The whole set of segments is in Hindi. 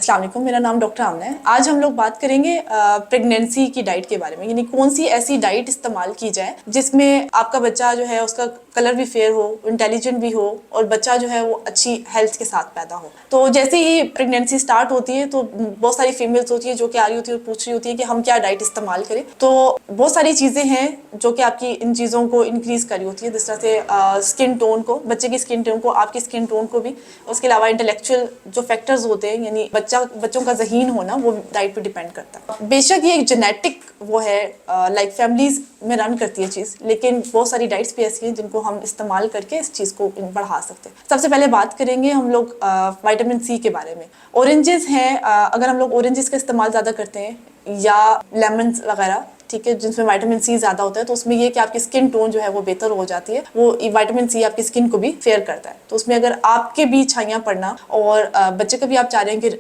अस्सलाम वालेकुम, मेरा नाम डॉक्टर आमना है। आज हम लोग बात करेंगे प्रेगनेंसी की डाइट के बारे में, यानी कौन सी ऐसी डाइट इस्तेमाल की जाए जिसमें आपका बच्चा जो है उसका कलर भी फेयर हो, इंटेलिजेंट भी हो और बच्चा जो है वो अच्छी हेल्थ के साथ पैदा हो। तो जैसे ही प्रेगनेंसी स्टार्ट होती है तो बहुत सारी फीमेल्स होती है जो कि आ रही होती है और पूछ रही होती है कि हम क्या डाइट इस्तेमाल करें। तो बहुत सारी चीज़ें हैं जो कि आपकी इन चीज़ों को इंक्रीज करी होती है, जिस तरह से स्किन टोन को, बच्चे की स्किन टोन को, आपकी स्किन टोन को भी। उसके अलावा इंटेलेक्चुअल जो फैक्टर्स होते हैं, यानी बच्चों का ज़हीन होना, वो डाइट पे डिपेंड करता है। बेशक ये एक जेनेटिक वो है, लाइक फैमिलीज में रन करती है चीज़, लेकिन बहुत सारी डाइट्स भी ऐसी हैं जिनको हम इस्तेमाल करके इस चीज़ को बढ़ा सकते हैं। सबसे पहले बात करेंगे हम लोग विटामिन सी के बारे में। ऑरेंजेस हैं, अगर हम लोग ऑरेंजेस का इस्तेमाल ज़्यादा करते हैं या लेमन वगैरह, ठीक है, जिसमें विटामिन सी ज़्यादा होता है, तो उसमें ये कि आपकी स्किन टोन जो है वो बेहतर हो जाती है। वो विटामिन सी आपकी स्किन को भी फेयर करता है। तो उसमें अगर आपके भी छाइयाँ पड़ना और बच्चे का भी आप चाह रहे हैं कि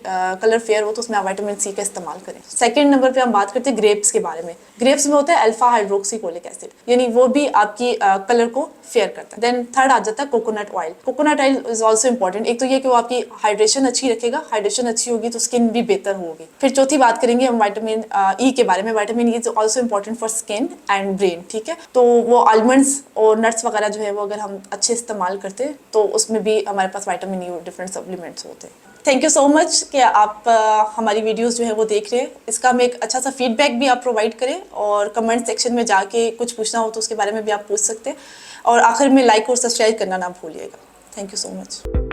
कलर फेयर हो, तो उसमें आप विटामिन सी का इस्तेमाल करें। सेकंड नंबर पे हम बात करते हैं ग्रेप्स के बारे में। ग्रेप्स में होता है अल्फा हाइड्रोक्सीकोलिक एसिड, यानी वो भी आपकी कलर को फेयर करता है। देन थर्ड आ जाता है coconut oil. Coconut oil is also important. एक तो ये कि वो आपकी हाइड्रेशन अच्छी रखेगा, हाइड्रेशन अच्छी होगी तो स्किन भी बेहतर होगी। फिर चौथी बात करेंगे हम विटामिन ई के बारे में। Vitamin E is also important for skin and brain, ठीक है। तो वो आलमंड्स और नट्स वगैरह जो है वो अगर हम अच्छे इस्तेमाल करते हैं तो उसमें भी हमारे पास विटामिन ई और डिफरेंट सप्लीमेंट्स होते हैं। थैंक यू सो मच कि आप हमारी वीडियोस जो है वो देख रहे हैं। इसका हमें एक अच्छा सा फीडबैक भी आप प्रोवाइड करें और कमेंट सेक्शन में जाके कुछ पूछना हो तो उसके बारे में भी आप पूछ सकते हैं। और आखिर में लाइक और सब्सक्राइब करना ना भूलिएगा। Thank you so much.